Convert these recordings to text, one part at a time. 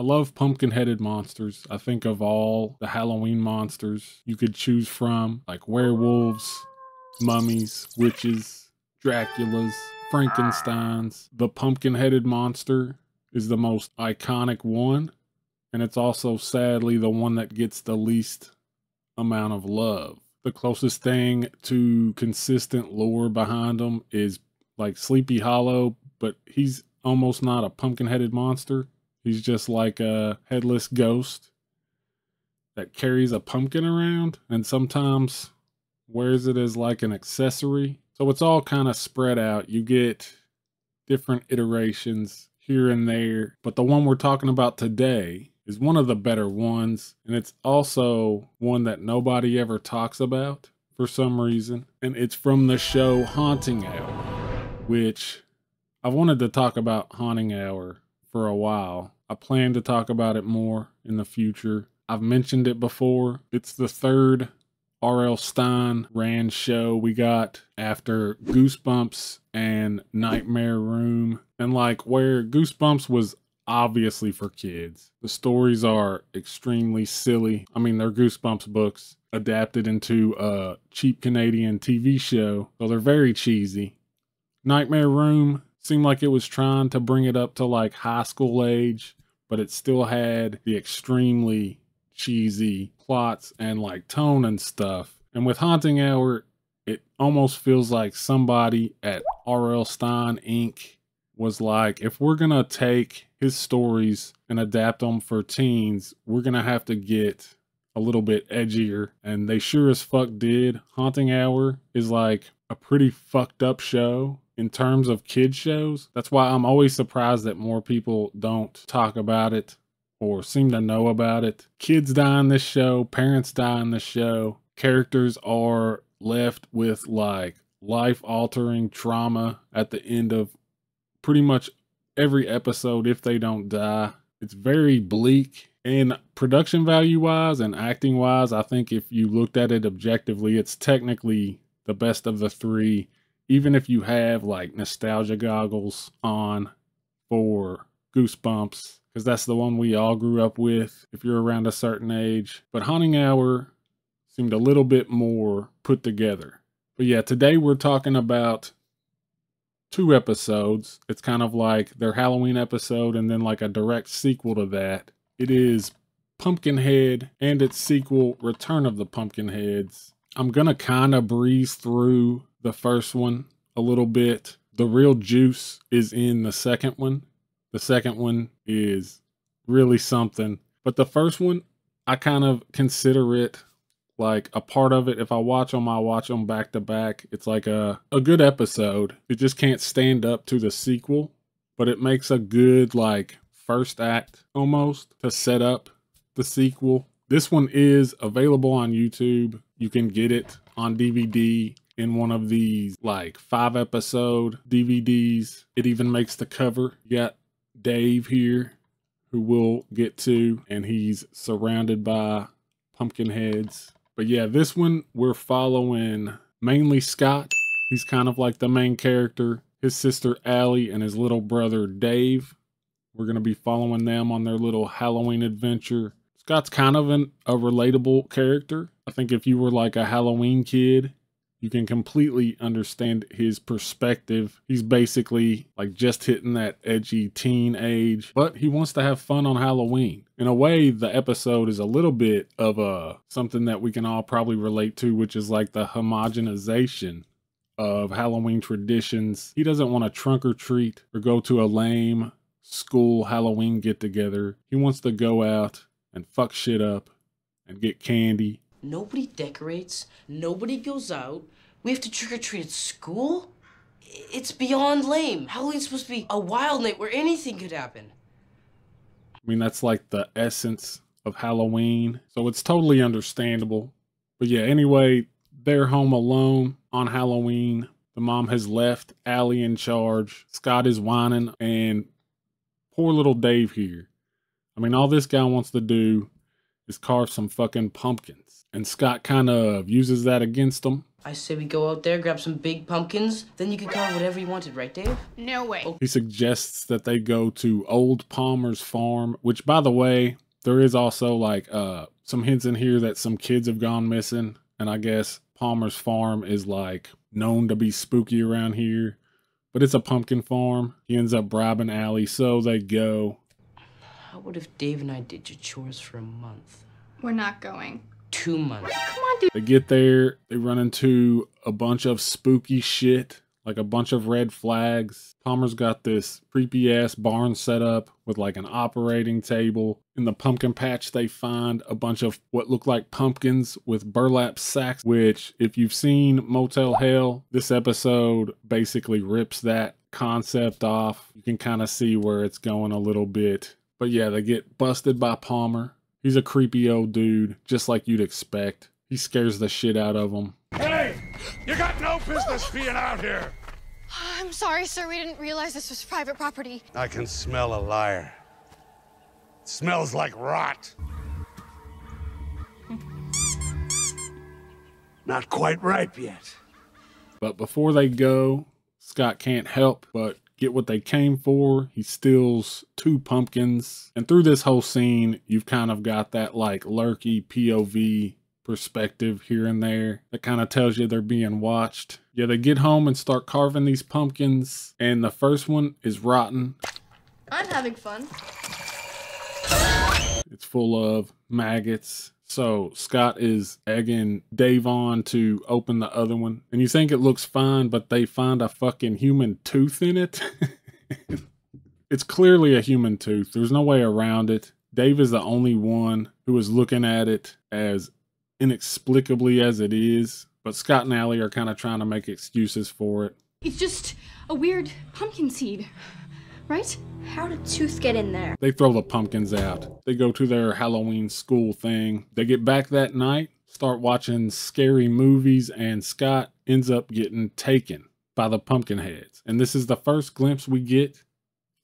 love pumpkin-headed monsters. I think of all the Halloween monsters you could choose from, like werewolves, mummies, witches, Draculas, Frankensteins. The pumpkin-headed monster is the most iconic one, and it's also sadly the one that gets the least amount of love. The closest thing to consistent lore behind him is like Sleepy Hollow, but he's almost not a pumpkin-headed monster. He's just like a headless ghost that carries a pumpkin around and sometimes wears it as like an accessory. So it's all kind of spread out. You get different iterations here and there, but the one we're talking about today is one of the better ones, and it's also one that nobody ever talks about for some reason, and it's from the show Haunting Hour, which I wanted to talk about Haunting Hour for a while. I plan to talk about it more in the future. I've mentioned it before. It's the third R.L. Stine ran show we got after Goosebumps and Nightmare Room, and like where Goosebumps was obviously for kids. The stories are extremely silly. I mean, they're Goosebumps books adapted into a cheap Canadian TV show, so they're very cheesy. Nightmare Room seemed like it was trying to bring it up to like high school age, but it still had the extremely cheesy plots and like tone and stuff. And with Haunting Hour, it almost feels like somebody at R.L. Stine Inc. was like, if we're gonna take his stories and adapt them for teens, we're gonna have to get a little bit edgier, and they sure as fuck did. Haunting Hour is like a pretty fucked up show in terms of kid shows. That's why I'm always surprised that more people don't talk about it or seem to know about it. Kids die in this show, parents die in this show, characters are left with like life-altering trauma at the end of pretty much every episode if they don't die. It's very bleak, and production value wise and acting wise, I think if you looked at it objectively, it's technically the best of the three, even if you have like nostalgia goggles on for Goosebumps, because that's the one we all grew up with if you're around a certain age. But Haunting Hour seemed a little bit more put together. But yeah, today we're talking about 2 episodes. It's kind of like their Halloween episode and then like a direct sequel to that. It is Pumpkinhead and its sequel, Return of the Pumpkinheads. I'm gonna kind of breeze through the first one a little bit. The real juice is in the second one. The second one is really something. But the first one, I kind of consider it like a part of it. If I watch them back to back. It's like a good episode. It just can't stand up to the sequel, but it makes a good like first act almost to set up the sequel. This one is available on YouTube. You can get it on DVD in one of these like 5-episode DVDs. It even makes the cover. You got Dave here, who we'll get to, and he's surrounded by Pumpkinheads. But yeah, this one we're following mainly Scott. He's kind of like the main character. His sister Allie and his little brother Dave. We're going to be following them on their little Halloween adventure. Scott's kind of a relatable character. I think if you were like a Halloween kid, you can completely understand his perspective. He's basically like just hitting that edgy teen age, but he wants to have fun on Halloween. In a way, the episode is a little bit of something that we can all probably relate to, which is like the homogenization of Halloween traditions. He doesn't want to trunk or treat or go to a lame school Halloween get together. He wants to go out and fuck shit up and get candy. Nobody decorates, nobody goes out. We have to trick-or-treat at school? It's beyond lame. Halloween's supposed to be a wild night where anything could happen. I mean, that's like the essence of Halloween, so it's totally understandable. But yeah, anyway, they're home alone on Halloween. The mom has left Allie in charge. Scott is whining, and poor little Dave here. I mean, all this guy wants to do is carve some fucking pumpkins. And Scott kind of uses that against him. I say we go out there, grab some big pumpkins, then you can carve whatever you wanted, right, Dave? No way. He suggests that they go to Old Palmer's farm, which, by the way, there is also like some hints in here that some kids have gone missing. And I guess Palmer's farm is like known to be spooky around here, but it's a pumpkin farm. He ends up bribing Allie, so they go. How about if Dave and I did your chores for a month? We're not going. 2 months. Come on, dude. They get there, they run into a bunch of spooky shit, like a bunch of red flags. Palmer's got this creepy ass barn set up with like an operating table. In the pumpkin patch, they find a bunch of what look like pumpkins with burlap sacks, which if you've seen Motel Hell, this episode basically rips that concept off. You can kind of see where it's going a little bit. But yeah, they get busted by Palmer. He's a creepy old dude, just like you'd expect. He scares the shit out of them. Hey! You got no business being out here! I'm sorry, sir. We didn't realize this was private property. I can smell a liar. It smells like rot. Not quite ripe yet. But before they go, Scott can't help but get what they came for. He steals 2 pumpkins. And through this whole scene, you've kind of got that like lurky POV perspective here and there that kind of tells you they're being watched. Yeah, they get home and start carving these pumpkins. And the first one is rotten. I'm having fun. It's full of maggots. So Scott is egging Dave on to open the other one. And you think it looks fine, but they find a fucking human tooth in it. It's clearly a human tooth. There's no way around it. Dave is the only one who is looking at it as inexplicably as it is. But Scott and Allie are kind of trying to make excuses for it. It's just a weird pumpkin seed, right? How did tooth get in there? They throw the pumpkins out. They go to their Halloween school thing. They get back that night, start watching scary movies, and Scott ends up getting taken by the Pumpkinheads. And this is the first glimpse we get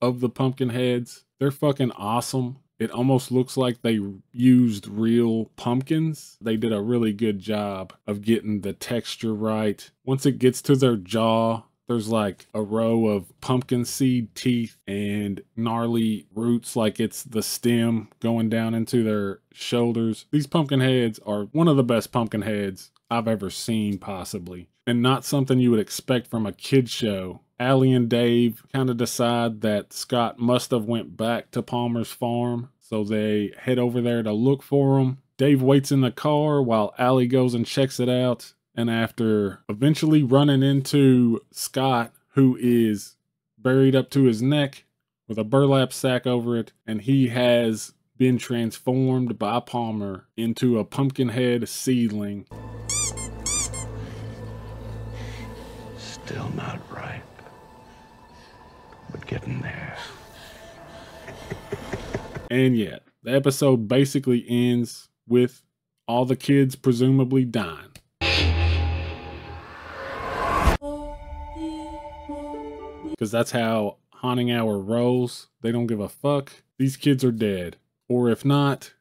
of the Pumpkinheads. They're fucking awesome. It almost looks like they used real pumpkins. They did a really good job of getting the texture right. Once it gets to their jaw, there's like a row of pumpkin seed teeth and gnarly roots, like it's the stem going down into their shoulders. These pumpkin heads are one of the best pumpkin heads I've ever seen, possibly, and not something you would expect from a kid show. Allie and Dave kind of decide that Scott must have went back to Palmer's farm, so they head over there to look for him. Dave waits in the car while Allie goes and checks it out. And after eventually running into Scott, who is buried up to his neck with a burlap sack over it, and he has been transformed by Palmer into a Pumpkinhead seedling. Still not ripe, but getting there. And yet, the episode basically ends with all the kids presumably dying. Because that's how Haunting Hour rolls. They don't give a fuck. These kids are dead. Or if not,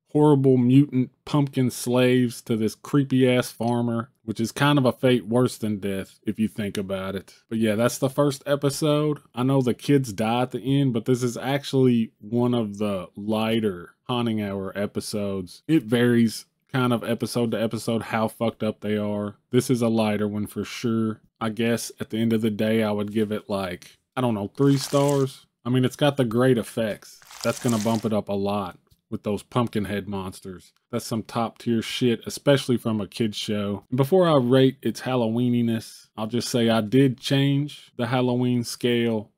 horrible mutant pumpkin slaves to this creepy ass farmer, which is kind of a fate worse than death if you think about it. But yeah, that's the first episode. I know the kids die at the end, but this is actually one of the lighter Haunting Hour episodes. It varies kind of episode to episode how fucked up they are. This is a lighter one for sure. I guess at the end of the day, I would give it like, I don't know, 3 stars. I mean, it's got the great effects. That's going to bump it up a lot with those Pumpkinhead monsters. That's some top tier shit, especially from a kid's show. And before I rate its Halloweeniness, I'll just say I did change the Halloween scale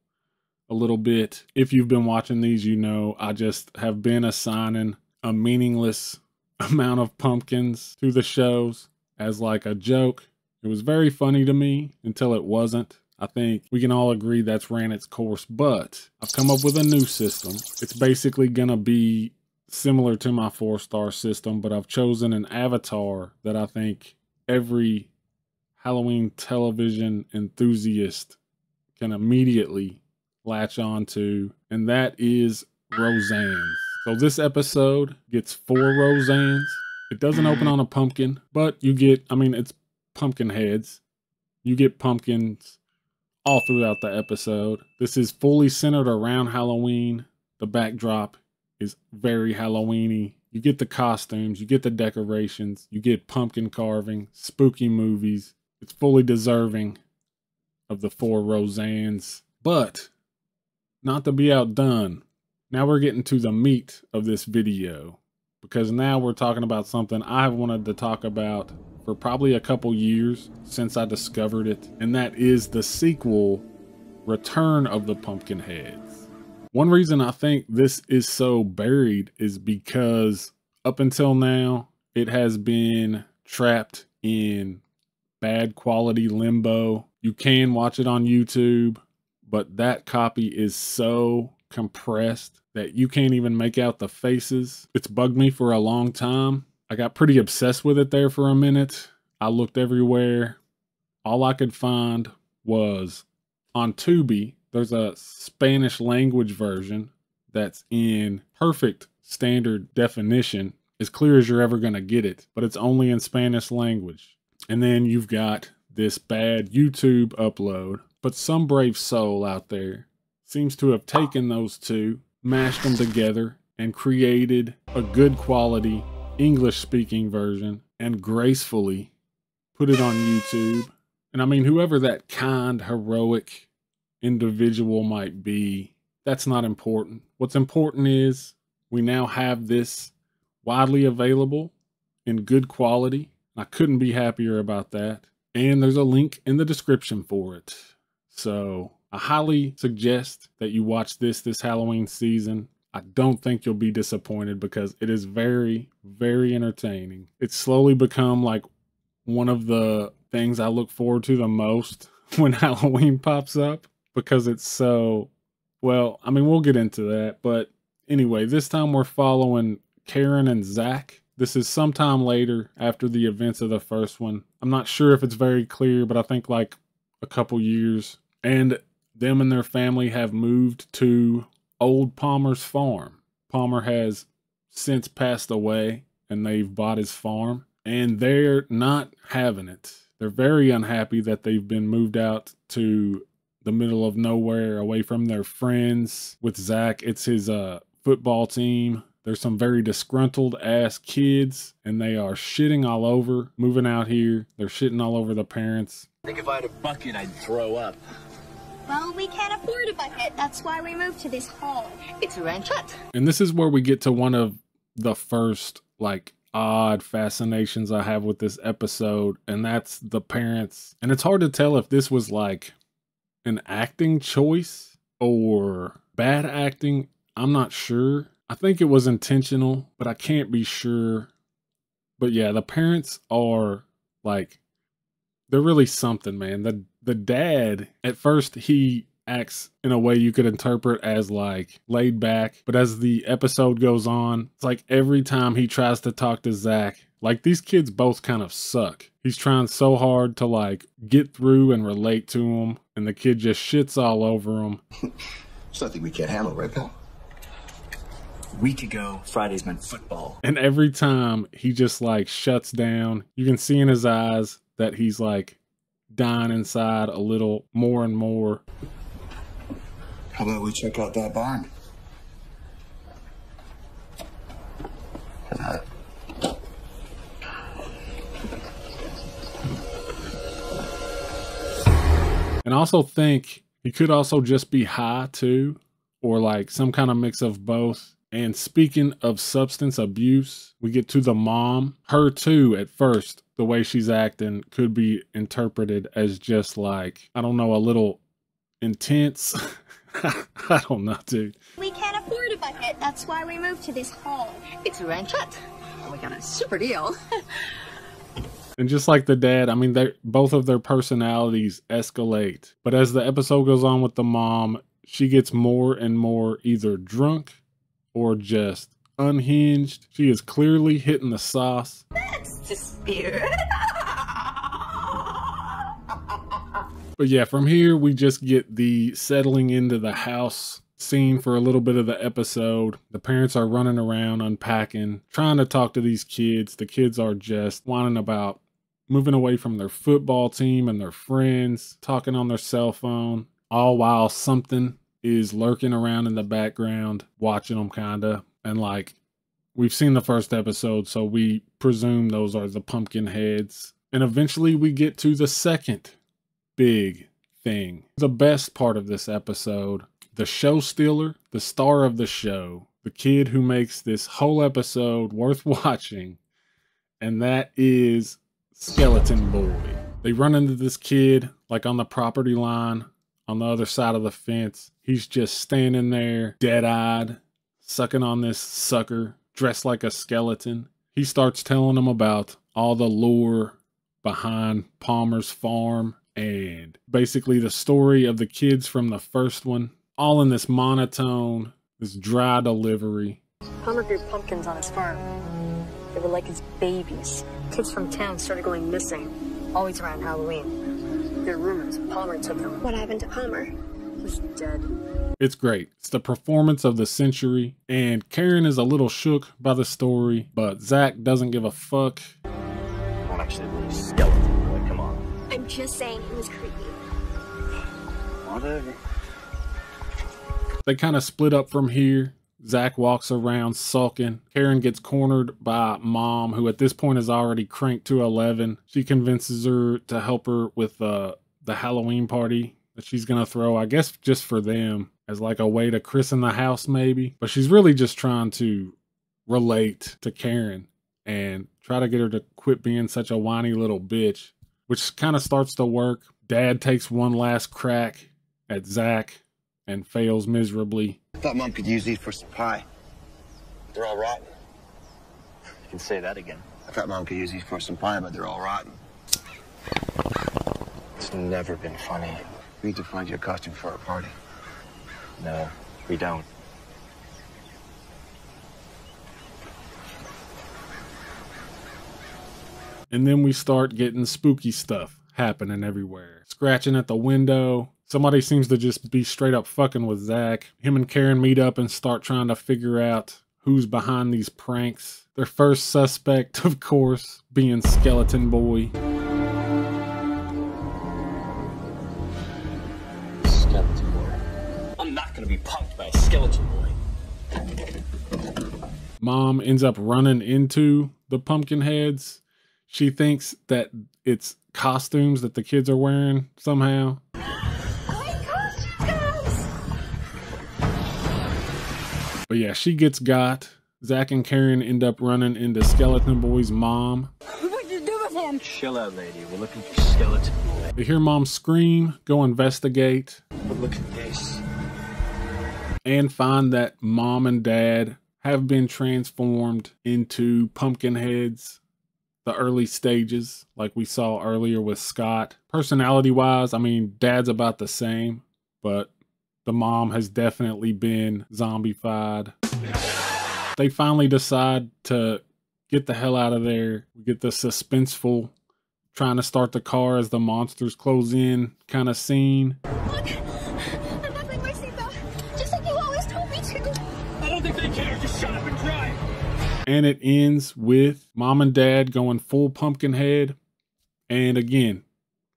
a little bit. If you've been watching these, you know I just have been assigning a meaningless amount of pumpkins to the shows as like a joke. It was very funny to me until it wasn't. I think we can all agree that's ran its course, but I've come up with a new system. It's basically gonna be similar to my 4-star system, but I've chosen an avatar that I think every Halloween television enthusiast can immediately latch on to, and that is Roseanne's. So this episode gets 4 Roseannes. It doesn't open on a pumpkin, but you get, I mean, it's Pumpkinheads. You get pumpkins all throughout the episode. This is fully centered around Halloween. The backdrop is very Halloween-y. You get the costumes, you get the decorations, you get pumpkin carving, spooky movies. It's fully deserving of the 4 Roseannes. But, not to be outdone, now we're getting to the meat of this video. Because now we're talking about something I've wanted to talk about for probably a couple years since I discovered it. And that is the sequel, Return of the Pumpkinheads. One reason I think this is so buried is because up until now, it has been trapped in bad quality limbo. You can watch it on YouTube, but that copy is so compressed that you can't even make out the faces. It's bugged me for a long time. I got pretty obsessed with it there for a minute. I looked everywhere. All I could find was on Tubi. There's a Spanish language version that's in perfect standard definition, as clear as you're ever going to get it, but it's only in Spanish language. And then you've got this bad YouTube upload, but some brave soul out there seems to have taken those two, mashed them together, and created a good quality English speaking version and gracefully put it on YouTube. And I mean, whoever that kind, heroic individual might be, that's not important. What's important is we now have this widely available in good quality. I couldn't be happier about that. And there's a link in the description for it. So I highly suggest that you watch this Halloween season. I don't think you'll be disappointed because it is very, very entertaining. It's slowly become like one of the things I look forward to the most when Halloween pops up because it's so, well, I mean, we'll get into that. But anyway, this time we're following Karen and Zach. This is sometime later after the events of the first one. I'm not sure if it's very clear, but I think like a couple years. And them and their family have moved to old Palmer's farm. Palmer has since passed away and they've bought his farm and they're not having it. They're very unhappy that they've been moved out to the middle of nowhere away from their friends. With Zach, it's his football team. There's some very disgruntled ass kids and they are shitting all over, moving out here. They're shitting all over the parents. I think if I had a bucket, I'd throw up. Well, we can't afford a bucket. That's why we moved to this home. It's a ranchette. And this is where we get to one of the first, like, odd fascinations I have with this episode, and that's the parents. And it's hard to tell if this was, like, an acting choice or bad acting. I'm not sure. I think it was intentional, but I can't be sure. But yeah, the parents are, like, they're really something, man. The dad, at first he acts in a way you could interpret as like laid back, but as the episode goes on, it's like every time he tries to talk to Zach, like these kids both kind of suck. He's trying so hard to like get through and relate to him, and the kid just shits all over him. It's nothing we can't handle, right, pal? A week ago, Fridays meant football. And every time he just like shuts down, you can see in his eyes that he's like dying inside a little more and more. How about we check out that barn? And I also think he could also just be high too, or like some kind of mix of both. And speaking of substance abuse, we get to the mom. Her too, at first, the way she's acting could be interpreted as just like, I don't know, a little intense. I don't know, dude. We can't afford a bucket. That's why we moved to this home. It's a ranchette. We got a super deal. And just like the dad, I mean, both of their personalities escalate. But as the episode goes on with the mom, she gets more and more either drunk or just unhinged. She is clearly hitting the sauce. That's the spirit. But yeah, from here, we just get the settling into the house scene for a little bit of the episode. The parents are running around, unpacking, trying to talk to these kids. The kids are just whining about moving away from their football team and their friends, talking on their cell phone, all while something is lurking around in the background, watching them kinda. And like, we've seen the first episode, so we presume those are the Pumpkinheads. And eventually we get to the second big thing. The best part of this episode, the show stealer, the star of the show, the kid who makes this whole episode worth watching, and that is Skeleton Boi. They run into this kid like on the property line on the other side of the fence. He's just standing there, dead-eyed, sucking on this sucker, dressed like a skeleton. He starts telling them about all the lore behind Palmer's farm and basically the story of the kids from the first one, all in this monotone, this dry delivery. Palmer grew pumpkins on his farm. They were like his babies. Kids from town started going missing, always around Halloween. There are rumors Palmer took them. What happened to Palmer? He's dead. It's great. It's the performance of the century, and Karen is a little shook by the story, but Zach doesn't give a fuck. I don't actually believe Skeleton Boi, come on. I'm just saying it was creepy. Whatever. They kind of split up from here. Zach walks around sulking. Karen gets cornered by Mom, who at this point is already cranked to 11. She convinces her to help her with the Halloween party that she's going to throw, I guess just for them, as like a way to christen the house maybe. But she's really just trying to relate to Karen and try to get her to quit being such a whiny little bitch, which kind of starts to work. Dad takes one last crack at Zach and fails miserably. I thought Mom could use these for some pie. They're all rotten. You can say that again. I thought Mom could use these for some pie, but they're all rotten. It's never been funny. We need to find you a costume for our party. No, we don't. And then we start getting spooky stuff happening everywhere. Scratching at the window. Somebody seems to just be straight up fucking with Zach. Him and Karen meet up and start trying to figure out who's behind these pranks. Their first suspect, of course, being Skeleton Boi. Skeleton Boi. I'm not gonna be punked by a Skeleton Boi. Mom ends up running into the Pumpkinheads. She thinks that it's costumes that the kids are wearing somehow. But yeah, she gets got. Zach and Karen end up running into Skeleton Boi's mom. What'd you do with him? Chill out, lady. We're looking for Skeleton Boi. They hear Mom scream, go investigate, But look at this. and find that Mom and Dad have been transformed into Pumpkinheads. The early stages, like we saw earlier with Scott. Personality-wise, I mean, Dad's about the same, but the mom has definitely been zombified. They finally decide to get the hell out of there. We get the suspenseful trying to start the car as the monsters close in kind of scene. Look, I'm buckling my seatbelt, just like you always told me to. I don't think they care. Just shut up and drive. And it ends with Mom and Dad going full Pumpkinhead. And again,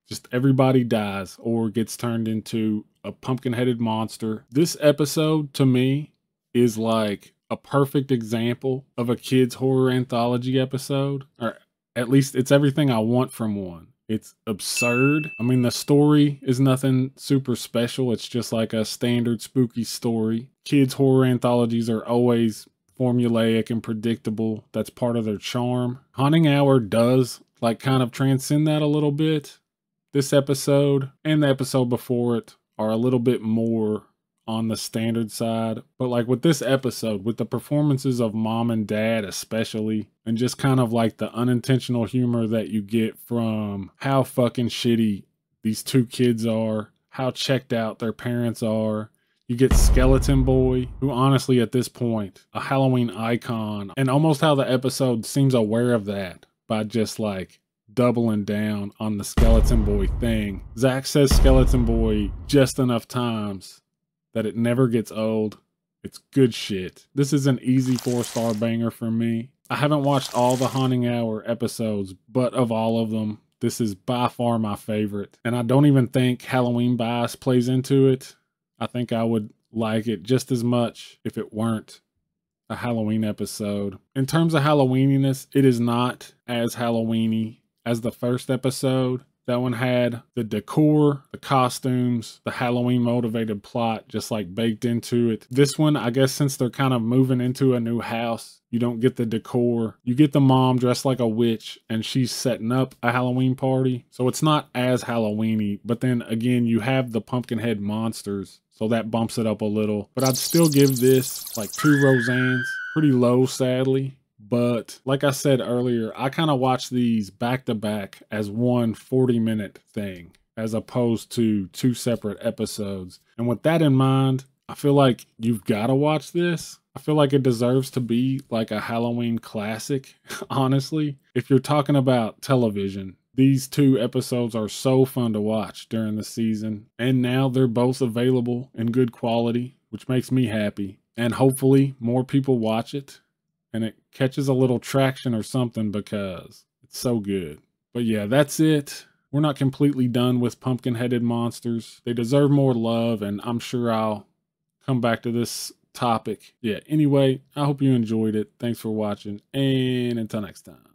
just everybody dies or gets turned into a pumpkin-headed monster. This episode, to me, is like a perfect example of a kids' horror anthology episode. Or at least it's everything I want from one. It's absurd. I mean, the story is nothing super special. It's just like a standard spooky story. Kids' horror anthologies are always formulaic and predictable. That's part of their charm. Haunting Hour does like kind of transcend that a little bit. This episode and the episode before it are a little bit more on the standard side. But like with this episode, with the performances of Mom and Dad especially, and just kind of like the unintentional humor that you get from how fucking shitty these two kids are, how checked out their parents are. You get Skeleton Boi, who honestly at this point, a Halloween icon, and almost how the episode seems aware of that by just like doubling down on the Skeleton Boi thing. Zach says Skeleton Boi just enough times that it never gets old. It's good shit. This is an easy 4-star banger for me. I haven't watched all the Haunting Hour episodes, but of all of them, this is by far my favorite. And I don't even think Halloween bias plays into it. I think I would like it just as much if it weren't a Halloween episode. In terms of Halloweeniness, it is not as Halloweeny as the first episode. That one had the decor, the costumes, the Halloween motivated plot just like baked into it. This one, I guess since they're kind of moving into a new house, you don't get the decor. You get the mom dressed like a witch and she's setting up a Halloween party. So it's not as Halloweeny, but then again, you have the Pumpkinhead monsters. So that bumps it up a little, but I'd still give this like 2 Roseannes, pretty low, sadly. But like I said earlier, I kind of watch these back to back as one 40-minute thing, as opposed to 2 separate episodes. And with that in mind, I feel like you've got to watch this. I feel like it deserves to be like a Halloween classic, honestly. If you're talking about television, these 2 episodes are so fun to watch during the season. And now they're both available in good quality, which makes me happy. And hopefully more people watch it and it catches a little traction or something because it's so good. But yeah, that's it. We're not completely done with pumpkin-headed monsters. They deserve more love, and I'm sure I'll come back to this topic. Yeah, anyway, I hope you enjoyed it. Thanks for watching, and until next time.